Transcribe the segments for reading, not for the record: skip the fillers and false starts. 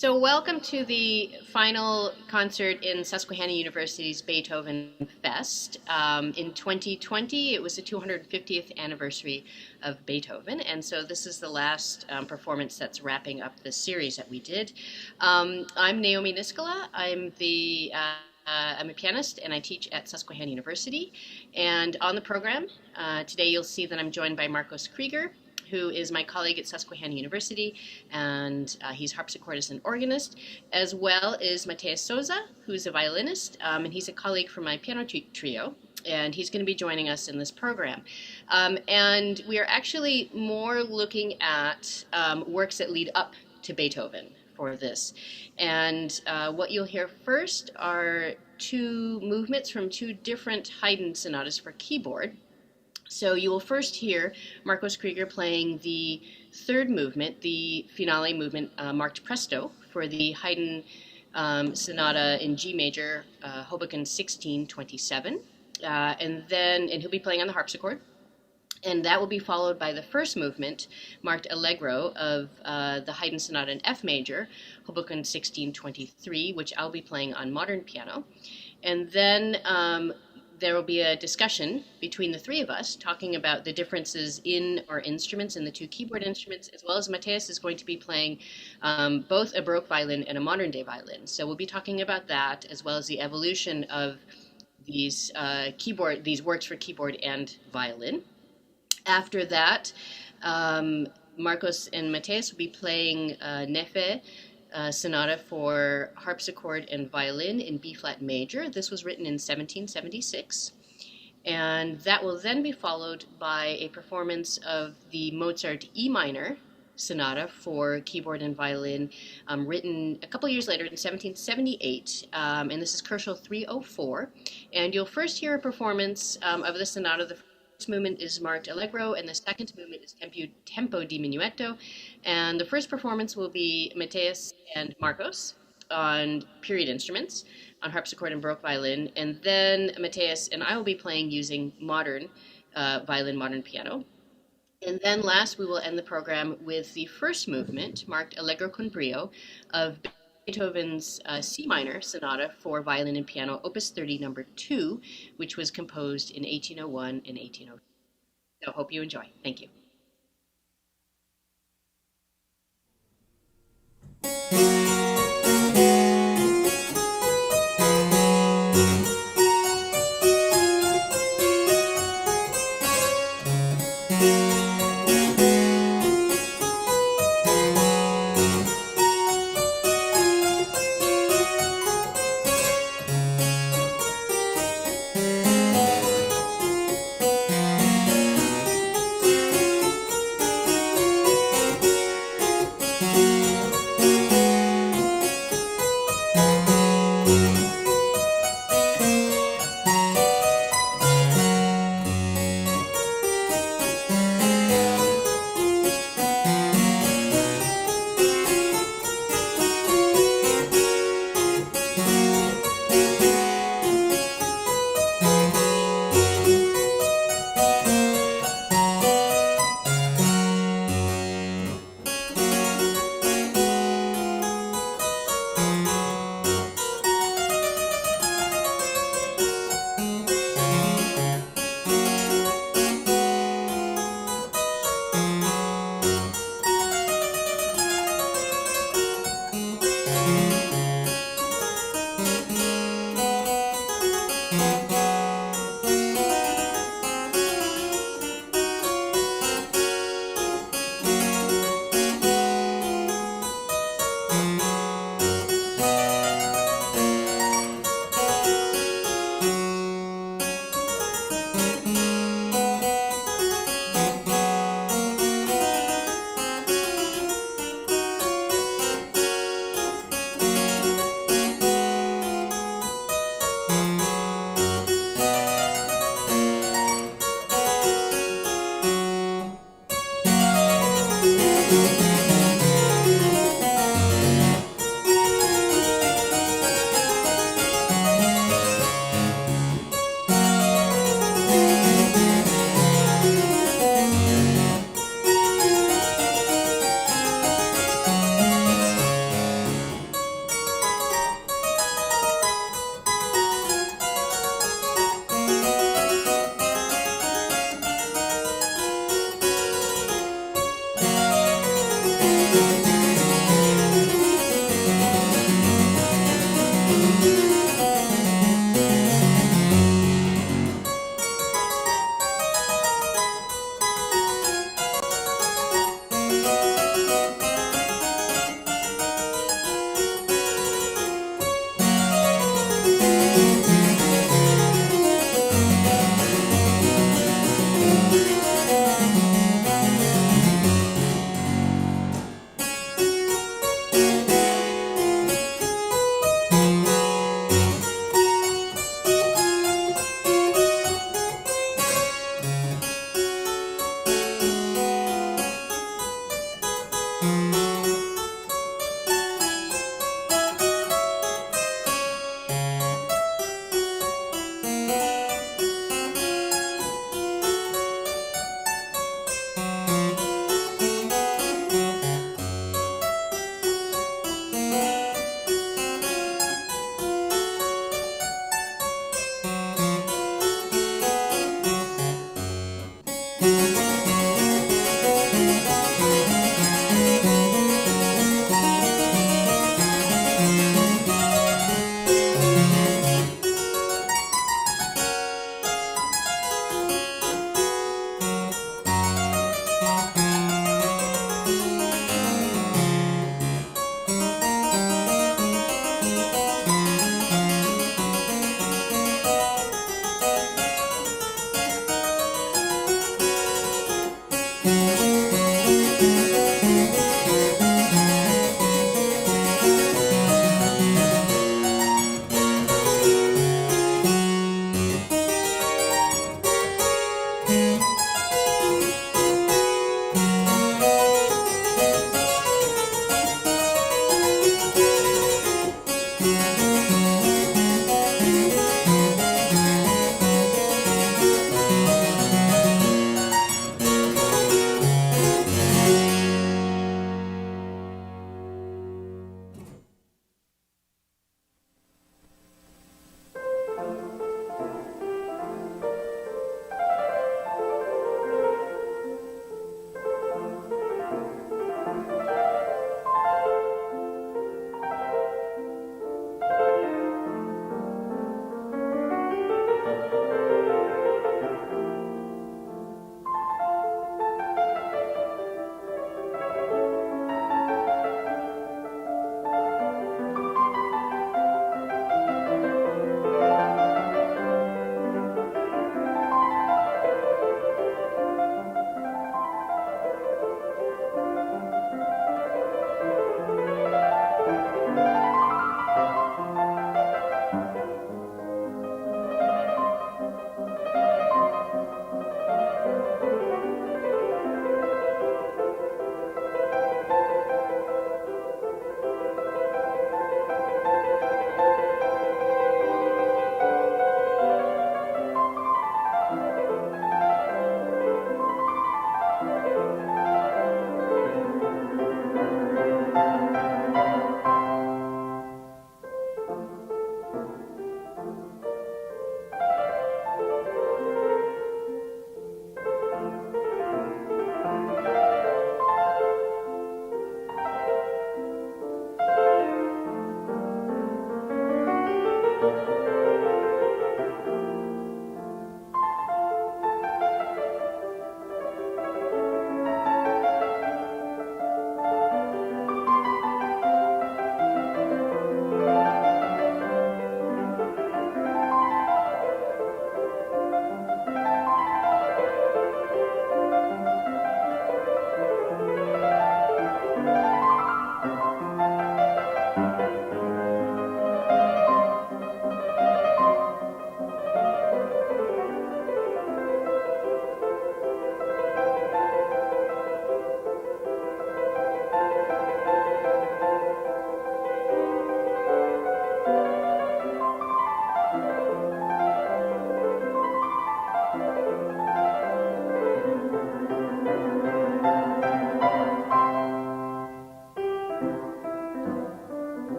So, welcome to the final concert in Susquehanna University's Beethoven Fest. In 2020, it was the 250th anniversary of Beethoven, and so this is the last performance that's wrapping up the series that we did. I'm Naomi Niskala. I'm a pianist and I teach at Susquehanna University. And on the program, today you'll see that I'm joined by Marcos Krieger, who is my colleague at Susquehanna University, and he's harpsichordist and organist, as well as Matheus Souza, who's a violinist, and he's a colleague from my piano trio, and he's going to be joining us in this program. And we are actually more looking at works that lead up to Beethoven for this. And what you'll hear first are two movements from two different Haydn sonatas for keyboard. So you will first hear Marcos Krieger playing the third movement, the finale movement marked Presto, for the Haydn Sonata in G major, Hoboken 1627. And he'll be playing on the harpsichord. And that will be followed by the first movement, marked Allegro, of the Haydn Sonata in F major, Hoboken 1623, which I'll be playing on modern piano. And then there will be a discussion between the three of us talking about the differences in our instruments, in the two keyboard instruments, as well as Matheus is going to be playing both a baroque violin and a modern day violin. So we'll be talking about that, as well as the evolution of these works for keyboard and violin. After that, Marcos and Matheus will be playing Neefe, Sonata for harpsichord and violin in B-flat major. This was written in 1776. And that will then be followed by a performance of the Mozart E minor Sonata for keyboard and violin, written a couple years later in 1778. And this is Koschel 304. And you'll first hear a performance of the sonata. The first movement is marked Allegro, and the second movement is Tempo di Minuetto. And the first performance will be Matheus and Marcos on period instruments, on harpsichord and baroque violin, and then Matheus and I will be playing using modern violin, modern piano. And then last, we will end the program with the first movement, marked Allegro con brio, of Beethoven's C minor Sonata for violin and piano, Opus 30, number 2, which was composed in 1801 and 1802. So hope you enjoy. Thank you.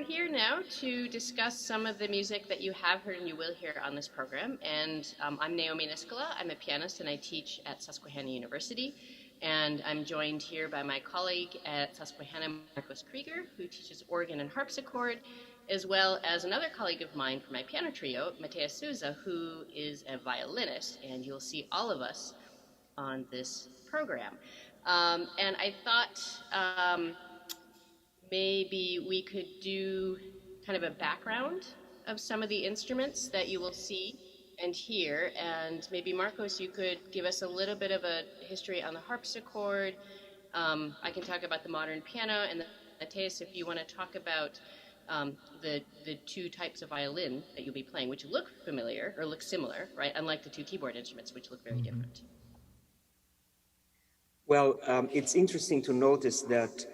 we're here now to discuss some of the music that you have heard and you will hear on this program. And I'm Naomi Niskala. I'm a pianist and I teach at Susquehanna University. And I'm joined here by my colleague at Susquehanna, Marcos Krieger, who teaches organ and harpsichord, as well as another colleague of mine for my piano trio, Matheus Souza, who is a violinist. And you'll see all of us on this program. And I thought maybe we could do kind of a background of some of the instruments that you will see and hear. And maybe, Marcos, you could give us a little bit of a history on the harpsichord. I can talk about the modern piano, and Matheus, if you want to talk about the two types of violin that you'll be playing, which look familiar or look similar, right? Unlike the two keyboard instruments, which look very different. Well, it's interesting to notice that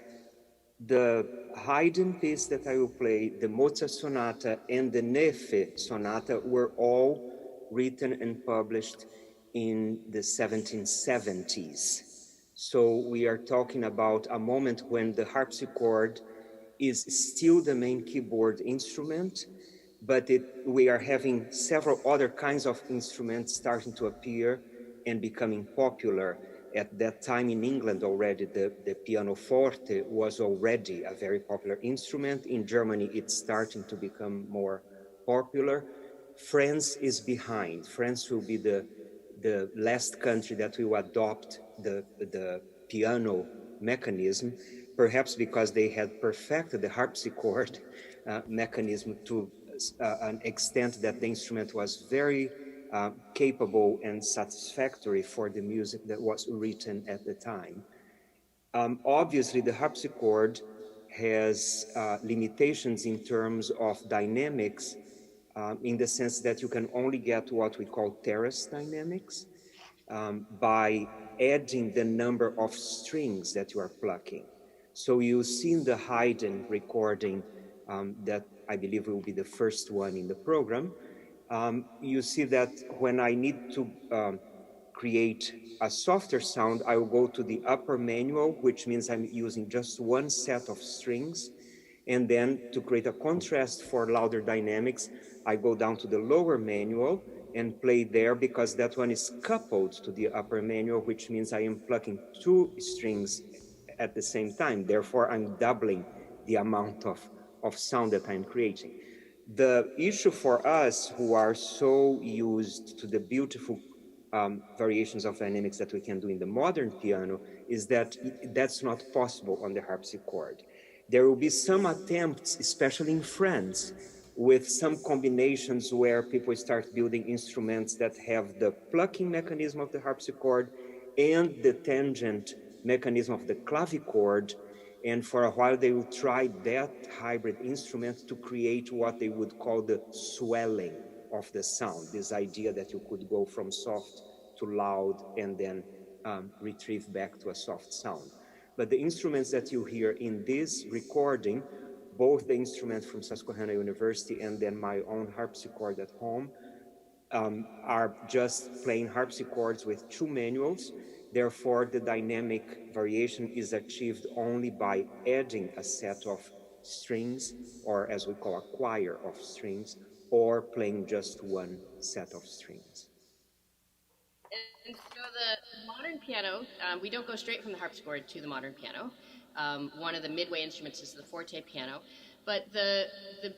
the Haydn piece that I will play, the Mozart Sonata and the Neefe Sonata were all written and published in the 1770s. So we are talking about a moment when the harpsichord is still the main keyboard instrument, but we are having several other kinds of instruments starting to appear and becoming popular. At that time in England already, the pianoforte was already a very popular instrument. In Germany, it's starting to become more popular. France is behind. France will be the last country that will adopt the piano mechanism, perhaps because they had perfected the harpsichord mechanism to an extent that the instrument was very capable and satisfactory for the music that was written at the time. Obviously, the harpsichord has limitations in terms of dynamics, in the sense that you can only get what we call terrace dynamics by adding the number of strings that you are plucking. So you see in the Haydn recording that I believe will be the first one in the program, you see that when I need to create a softer sound, I will go to the upper manual, which means I'm using just one set of strings. And then to create a contrast for louder dynamics, I go down to the lower manual and play there because that one is coupled to the upper manual, which means I am plucking two strings at the same time. Therefore, I'm doubling the amount of sound that I'm creating. The issue for us who are so used to the beautiful variations of dynamics that we can do in the modern piano is that that's not possible on the harpsichord. There will be some attempts, especially in France, with some combinations where people start building instruments that have the plucking mechanism of the harpsichord and the tangent mechanism of the clavichord. And for a while, they will try that hybrid instrument to create what they would call the swelling of the sound, this idea that you could go from soft to loud and then retrieve back to a soft sound. But the instruments that you hear in this recording, both the instruments from Susquehanna University and then my own harpsichord at home, are just playing harpsichords with two manuals. Therefore, the dynamic variation is achieved only by adding a set of strings, or as we call a choir of strings, or playing just one set of strings. And so the modern piano, we don't go straight from the harpsichord to the modern piano. One of the midway instruments is the forte piano. But the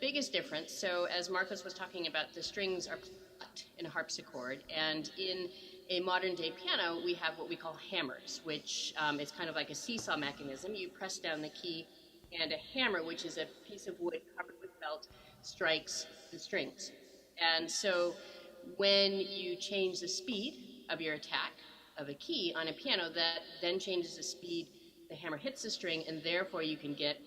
biggest difference, so as Marcos was talking about, the strings are plucked in a harpsichord, and in a modern day piano, we have what we call hammers, which is kind of like a seesaw mechanism. You press down the key, and a hammer, which is a piece of wood covered with felt, strikes the strings. And so when you change the speed of your attack of a key on a piano, that then changes the speed the hammer hits the string, and therefore you can get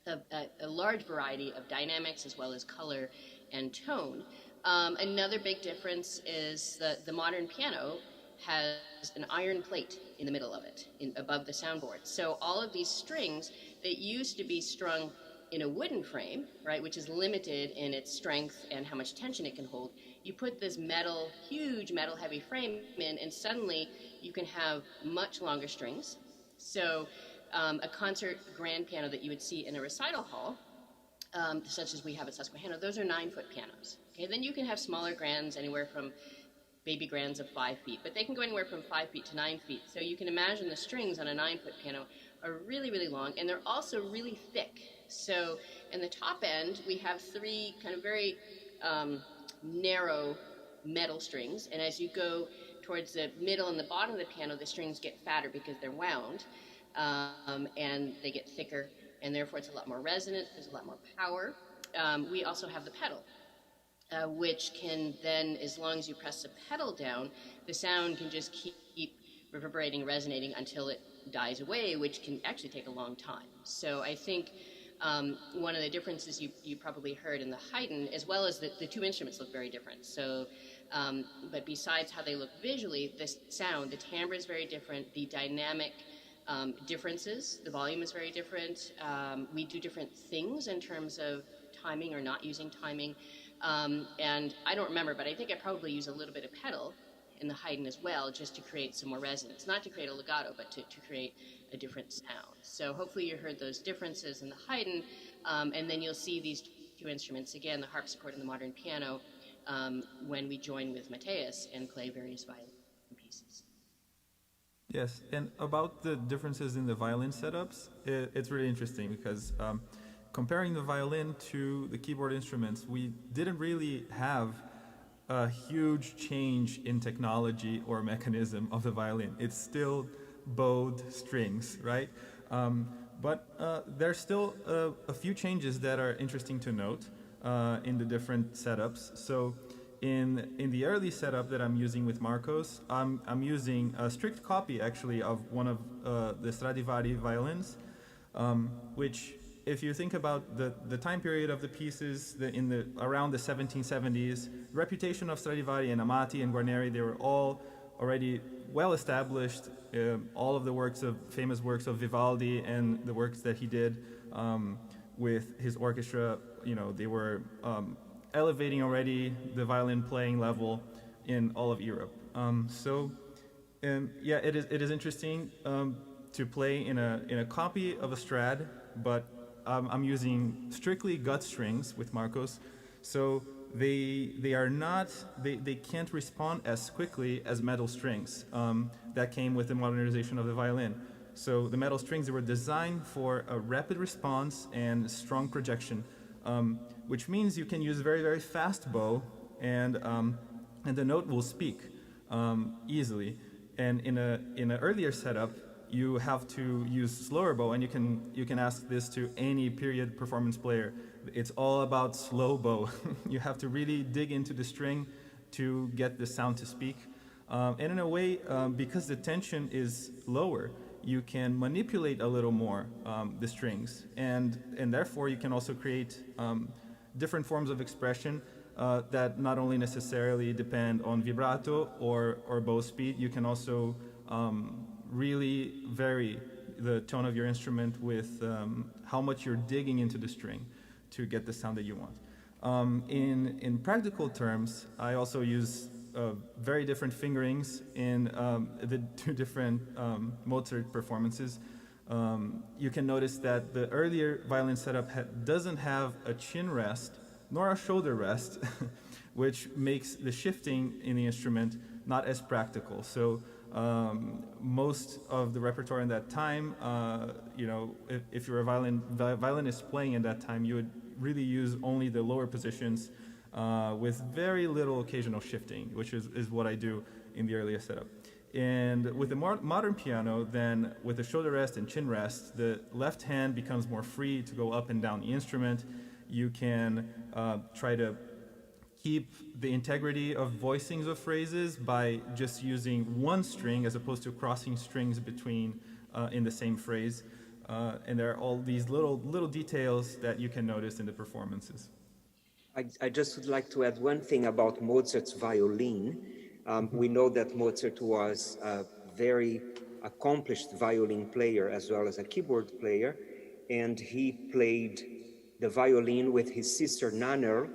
a large variety of dynamics as well as color and tone. Another big difference is that the modern piano has an iron plate in the middle of it, above the soundboard. So all of these strings that used to be strung in a wooden frame, right, which is limited in its strength and how much tension it can hold, you put this metal, huge metal heavy frame in, and suddenly you can have much longer strings. So a concert grand piano that you would see in a recital hall such as we have at Susquehanna, those are 9-foot pianos. Okay, then you can have smaller grands, anywhere from baby grands of 5 feet, but they can go anywhere from 5 feet to 9 feet. So you can imagine the strings on a 9-foot piano are really, really long, and they're also really thick. So in the top end, we have 3 kind of very narrow metal strings, and as you go towards the middle and the bottom of the piano, the strings get fatter because they're wound, and they get thicker, and therefore it's a lot more resonant, there's a lot more power. We also have the pedal, which can then, as long as you press the pedal down, the sound can just keep reverberating, resonating until it dies away, which can actually take a long time. So I think one of the differences you probably heard in the Haydn, as well as the 2 instruments look very different. So, but besides how they look visually, the sound, the timbre is very different, the dynamic differences, the volume is very different. We do different things in terms of timing or not using timing. And I don't remember, but I think I probably use a little bit of pedal in the Haydn as well, just to create some more resonance. Not to create a legato, but to create a different sound. So hopefully you heard those differences in the Haydn, and then you'll see these 2 instruments, again, the harpsichord and the modern piano, when we join with Matheus and play various violin pieces. Yes, and about the differences in the violin setups, it's really interesting because comparing the violin to the keyboard instruments, we didn't really have a huge change in technology or mechanism of the violin. It's still bowed strings, right? But there's still a few changes that are interesting to note in the different setups. So in the early setup that I'm using with Marcos, I'm using a strict copy actually of one of the Stradivari violins, which, if you think about the time period of the pieces, around the 1770s, the reputation of Stradivari and Amati and Guarneri, they were all already well established. All of the famous works of Vivaldi and the works that he did with his orchestra, they were elevating already the violin playing level in all of Europe. It is interesting to play in a copy of a Strad, but I'm using strictly gut strings with Marcos, so they can't respond as quickly as metal strings that came with the modernization of the violin. So the metal strings, they were designed for a rapid response and strong projection, which means you can use a very, very fast bow, and the note will speak easily. And in an earlier setup, you have to use slower bow, and you can ask this to any period performance player. It's all about slow bow. You have to really dig into the string to get the sound to speak. And in a way, because the tension is lower, you can manipulate a little more the strings, and therefore you can also create different forms of expression that not only necessarily depend on vibrato or bow speed. You can also really vary the tone of your instrument with how much you're digging into the string to get the sound that you want. In practical terms, I also use very different fingerings in the 2 different Mozart performances. You can notice that the earlier violin setup doesn't have a chin rest nor a shoulder rest, which makes the shifting in the instrument not as practical. So most of the repertoire in that time, if you're a violinist playing in that time, you would really use only the lower positions with very little occasional shifting, which is what I do in the earlier setup. And with the modern piano, then with the shoulder rest and chin rest, the left hand becomes more free to go up and down the instrument. You can try to keep the integrity of voicings of phrases by just using one string as opposed to crossing strings between in the same phrase. And there are all these little details that you can notice in the performances. I just would like to add one thing about Mozart's violin. We know that Mozart was a very accomplished violin player as well as a keyboard player, and he played the violin with his sister Nannerl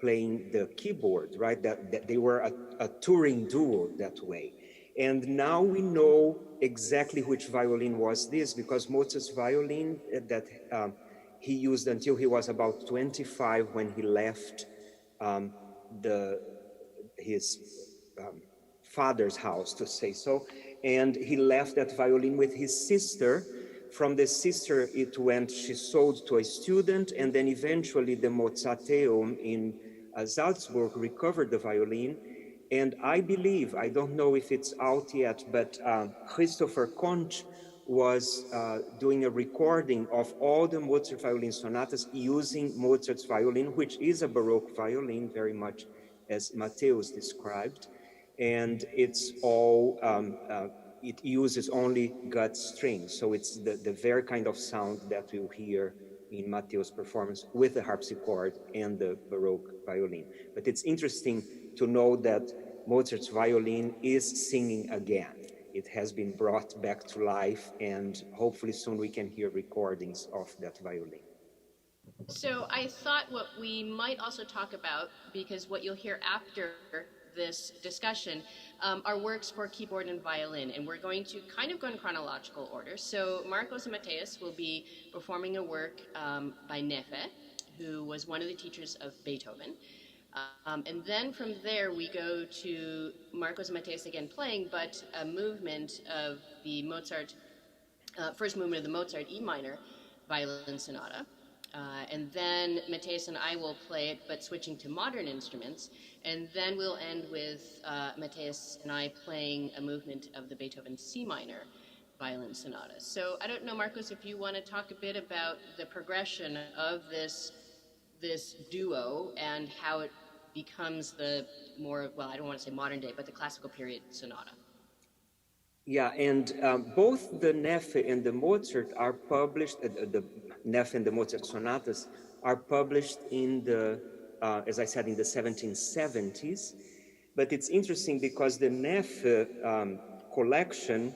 playing the keyboard, right? That they were a touring duo that way. And now we know exactly which violin was this, because Mozart's violin that he used until he was about 25 when he left um, his father's house, to say so, and he left that violin with his sister. From the sister, she sold to a student, and then eventually the Mozarteum in Salzburg recovered the violin. And I believe, I don't know if it's out yet, but Christopher Conch was doing a recording of all the Mozart violin sonatas using Mozart's violin, which is a Baroque violin, very much as Matheus described. And it's all, it uses only gut strings. So it's the very kind of sound that we'll hear in Matheus' performance with the harpsichord and the Baroque violin. But it's interesting to know that Mozart's violin is singing again. It has been brought back to life, and hopefully soon we can hear recordings of that violin. So I thought what we might also talk about, because what you'll hear after this discussion are works for keyboard and violin, and we're going to kind of go in chronological order. So Marcos and Matheus will be performing a work by Neefe, who was one of the teachers of Beethoven. And then from there we go to Marcos and Matheus again playing, but a movement of the Mozart, first movement of the Mozart E minor violin sonata. And then Matheus and I will play it, but switching to modern instruments. And then we'll end with Matheus and I playing a movement of the Beethoven C minor violin sonata. So I don't know, Marcos, if you want to talk a bit about the progression of this duo and how it becomes the more, well, I don't want to say modern day, but the classical period sonata. Yeah, and both the Neefe and the Mozart are published, the Neefe and the Mozart sonatas are published in the, as I said, in the 1770s. But it's interesting because the Neefe collection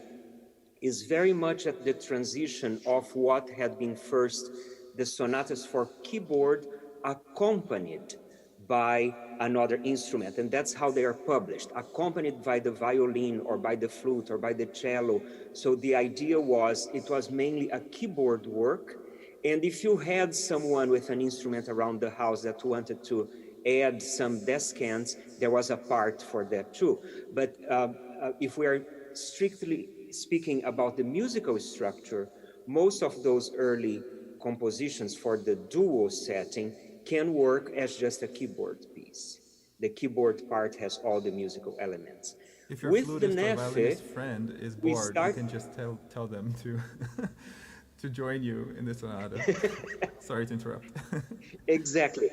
is very much at the transition of what had been first the sonatas for keyboard accompanied by another instrument, and that's how they are published, accompanied by the violin or by the flute or by the cello. So the idea was, it was mainly a keyboard work, and if you had someone with an instrument around the house that wanted to add some descants, there was a part for that too. But if we are strictly speaking about the musical structure, most of those early compositions for the duo setting can work as just a keyboard piece. The keyboard part has all the musical elements. If your flutist or violinist friend is bored, you can just tell them to to join you in the sonata. Sorry to interrupt. Exactly.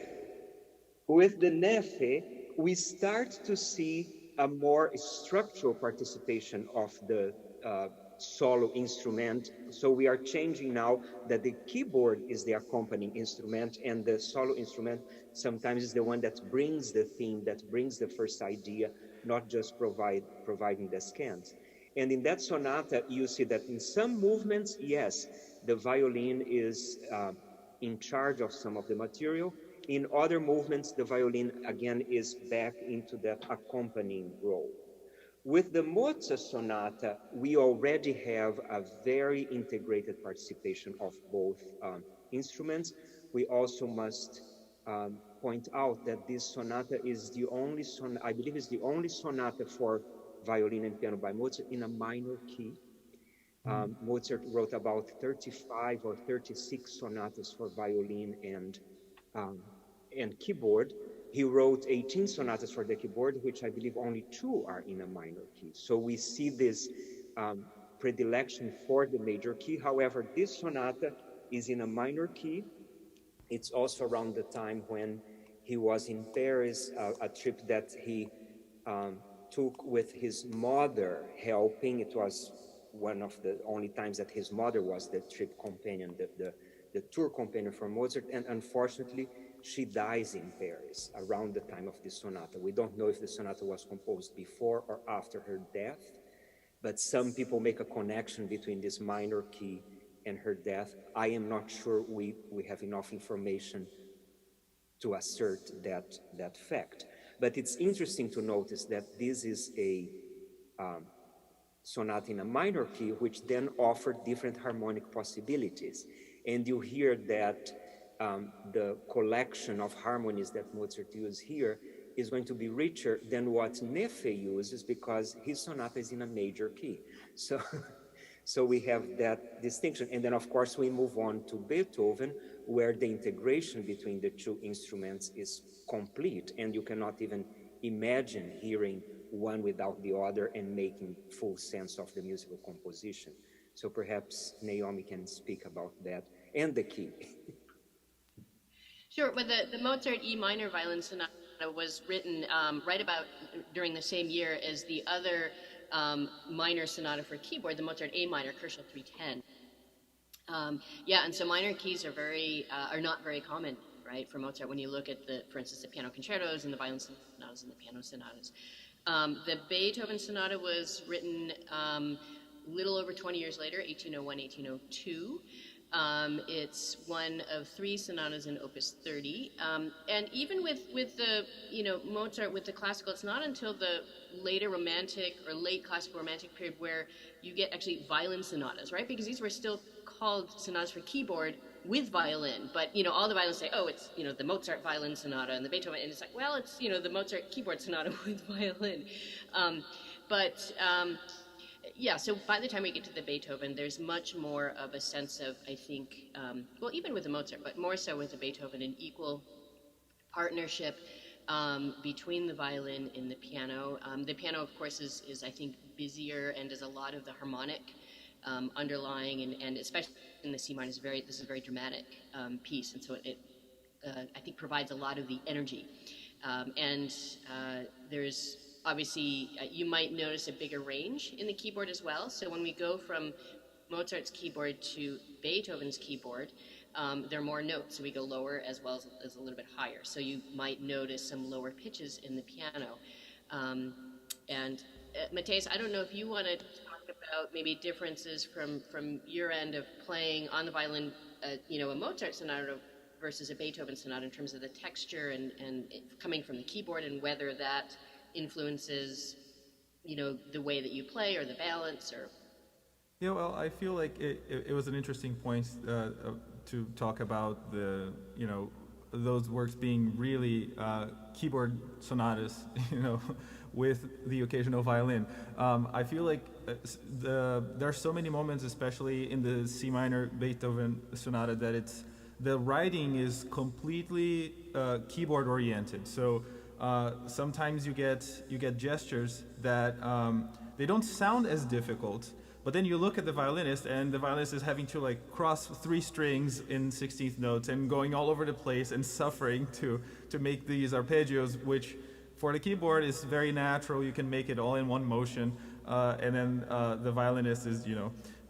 With the Neefe, we start to see a more structural participation of the solo instrument. So we are changing now that the keyboard is the accompanying instrument, and the solo instrument sometimes is the one that brings the theme, that brings the first idea, not just providing the scans. And in that sonata, you see that in some movements, yes, the violin is in charge of some of the material. In other movements, the violin again is back into that accompanying role. With the Mozart Sonata, we already have a very integrated participation of both instruments. We also must point out that this sonata is the only sonata, I believe is the only sonata for violin and piano by Mozart in a minor key. Mozart wrote about 35 or 36 sonatas for violin and keyboard. He wrote 18 sonatas for the keyboard, which I believe only 2 are in a minor key. So we see this predilection for the major key. However, this sonata is in a minor key. It's also around the time when he was in Paris, a trip that he took with his mother helping. It was one of the only times that his mother was the trip companion, the tour companion for Mozart, and unfortunately, she dies in Paris around the time of this sonata. We don't know if the sonata was composed before or after her death, but some people make a connection between this minor key and her death. I am not sure we have enough information to assert that fact. But it's interesting to notice that this is a sonata in a minor key, which then offered different harmonic possibilities. And you hear that the collection of harmonies that Mozart used here is going to be richer than what Neefe uses, because his sonata is in a major key. So, so we have that distinction. And then, of course, we move on to Beethoven, where the integration between the two instruments is complete, and you cannot even imagine hearing one without the other and making full sense of the musical composition. So perhaps Naomi can speak about that and the key. Sure, but the Mozart E minor violin sonata was written right about during the same year as the other minor sonata for keyboard, the Mozart A minor, Kerschel 310. Yeah, and so minor keys are not very common, right, for Mozart when you look at for instance, the piano concertos and the violin sonatas and the piano sonatas. The Beethoven sonata was written little over 20 years later, 1801, 1802. It's one of 3 sonatas in Opus 30. And even with the, Mozart with the classical, it's not until the later romantic or late classical romantic period where you get actually violin sonatas, right? Because these were still called sonatas for keyboard with violin, but all the violins say, oh, it's the Mozart violin sonata and the Beethoven, and it's like, well, it's the Mozart keyboard sonata with violin. Yeah, so by the time we get to the Beethoven, there's much more of a sense of, I think, well, even with the Mozart, but more so with the Beethoven, an equal partnership between the violin and the piano. The piano, of course, is I think, busier and does a lot of the harmonic underlying, and especially in the C minor, this is a very dramatic piece, and so it I think provides a lot of the energy. There's obviously, you might notice a bigger range in the keyboard as well. So when we go from Mozart's keyboard to Beethoven's keyboard, there are more notes. So we go lower as well as a little bit higher. So you might notice some lower pitches in the piano. Matheus, I don't know if you want to talk about maybe differences from your end of playing on the violin, a Mozart sonata versus a Beethoven sonata in terms of the texture and coming from the keyboard, and whether that influences, the way that you play or the balance or... Yeah, well, I feel like it was an interesting point to talk about those works being really keyboard sonatas, with the occasional violin. I feel like there are so many moments, especially in the C minor Beethoven sonata, that the writing is completely keyboard oriented. So sometimes you get gestures that they don't sound as difficult, but then you look at the violinist, and the violinist is having to cross 3 strings in 16th notes and going all over the place and suffering to make these arpeggios, which for the keyboard is very natural. You can make it all in one motion, and then the violinist is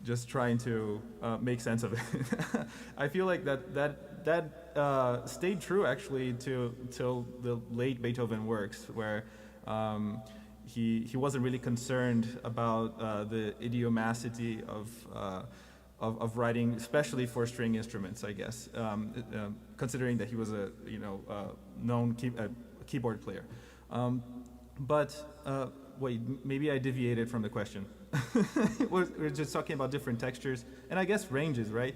just trying to make sense of it. I feel like that stayed true actually till the late Beethoven works, where he wasn't really concerned about the idiomaticity of writing, especially for string instruments, I guess, considering that he was a known keyboard player. Wait, maybe I deviated from the question. We're just talking about different textures and I guess ranges, right?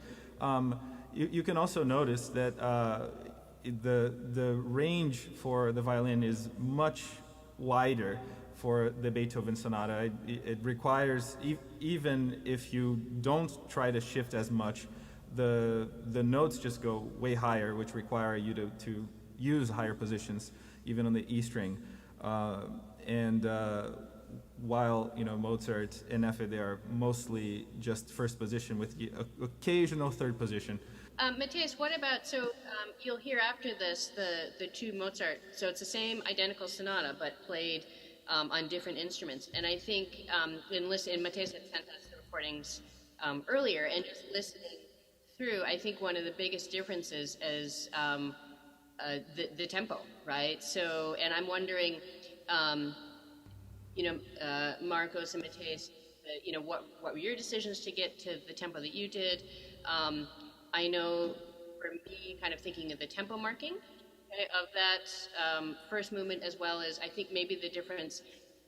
You can also notice that the range for the violin is much wider for the Beethoven sonata. It requires, even if you don't try to shift as much, the notes just go way higher, which require you to use higher positions, even on the E string. While Mozart and Neefe, they are mostly just first position with the occasional third position. Matheus, what about, you'll hear after this the 2 Mozart, so it's the same identical sonata but played on different instruments, and I think Matheus had sent us the recordings earlier, and just listening through, I think one of the biggest differences is the tempo, right? So, and I'm wondering, Marcos and Matheus, what were your decisions to get to the tempo that you did? I know for me, kind of thinking of the tempo marking of that first movement, as well as I think maybe the difference,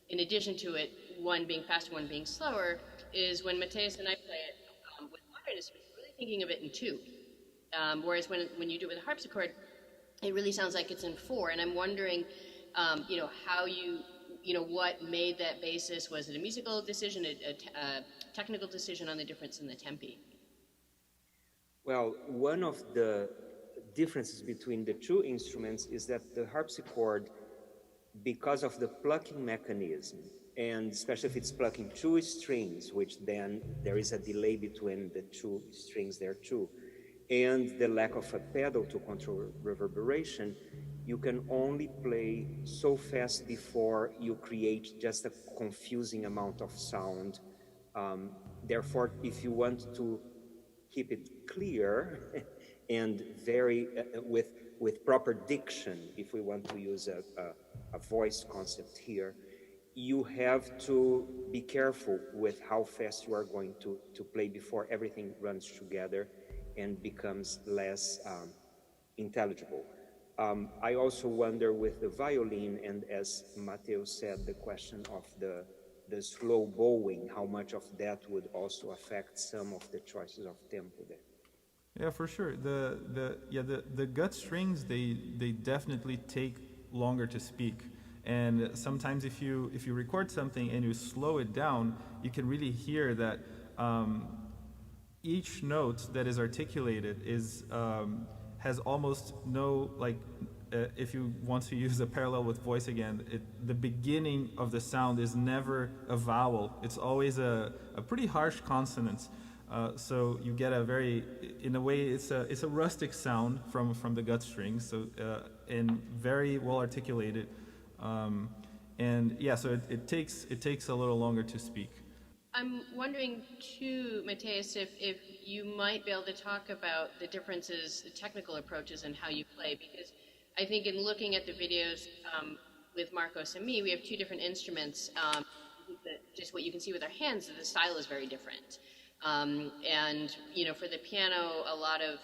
in addition to it, one being faster, one being slower, is when Matheus and I play it with modern instruments, really thinking of it in 2. Whereas when you do it with a harpsichord, it really sounds like it's in 4. And I'm wondering, how what made that basis? Was it a musical decision, a technical decision on the difference in the tempi? Well, one of the differences between the two instruments is that the harpsichord, because of the plucking mechanism, and especially if it's plucking 2 strings, which then there is a delay between the 2 strings there too, and the lack of a pedal to control reverberation, you can only play so fast before you create just a confusing amount of sound. Therefore, if you want to keep it clear and very with proper diction, if we want to use a voice concept here, you have to be careful with how fast you are going to play before everything runs together and becomes less intelligible. I also wonder with the violin, and as Matheus said, the question of the slow bowing, how much of that would also affect some of the choices of tempo there. Yeah, for sure. The gut strings, they definitely take longer to speak. And sometimes if you record something and you slow it down, you can really hear that each note that is articulated has almost no, if you want to use a parallel with voice again, the beginning of the sound is never a vowel. It's always a pretty harsh consonant. So you get a very, in a way, it's a rustic sound from the gut strings. So and very well articulated. And yeah, so it takes a little longer to speak. I'm wondering too, Matheus, if you might be able to talk about the differences, the technical approaches, and how you play, because I think in looking at the videos with Marcos and me, we have 2 different instruments. Just what you can see with our hands, the style is very different. And for the piano, a lot of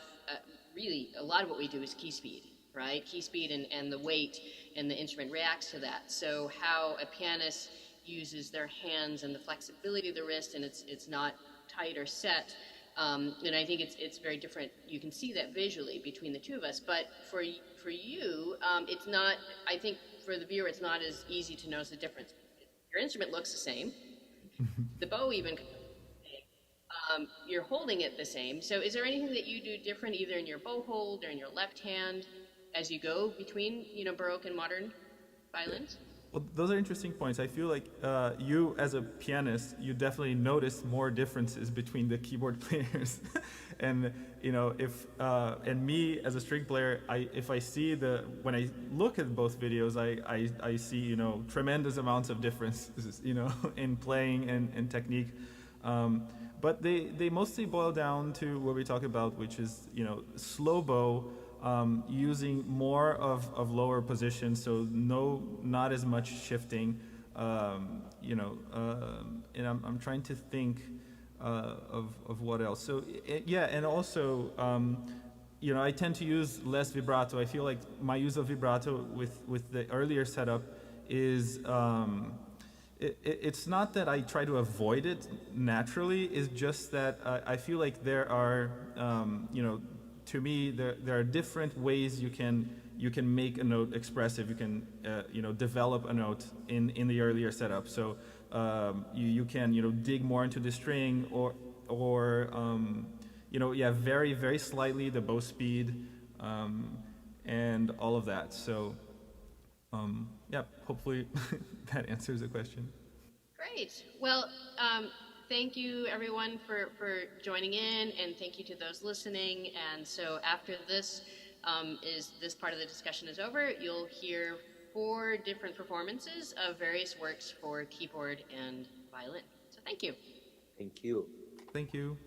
what we do is key speed, right? Key speed and the weight, and the instrument reacts to that. So how a pianist uses their hands and the flexibility of the wrist, and it's not tight or set. And I think it's very different. You can see that visually between the 2 of us. But for you, it's not. I think for the viewer, it's not as easy to notice the difference. Your instrument looks the same. The bow even. You're holding it the same. So is there anything that you do different, either in your bow hold or in your left hand, as you go between Baroque and modern violins? Well, those are interesting points. I feel like you, as a pianist, you definitely notice more differences between the keyboard players, and and me as a string player, if I see when I look at both videos, I see tremendous amounts of differences, in playing and technique. But they mostly boil down to what we talk about, which is slow bow. Using more of lower positions, so not as much shifting, and I'm trying to think of what else. So and also I tend to use less vibrato. I feel like my use of vibrato with the earlier setup is it's not that I try to avoid it naturally. It's just that I feel like there are to me, there are different ways you can make a note expressive. You can develop a note in the earlier setup. So you can dig more into the string or very very slightly the bow speed and all of that. So hopefully that answers the question. Great. Well. Thank you, everyone, for joining in, and thank you to those listening. And so after this part of the discussion is over, you'll hear 4 different performances of various works for keyboard and violin. So thank you. Thank you. Thank you.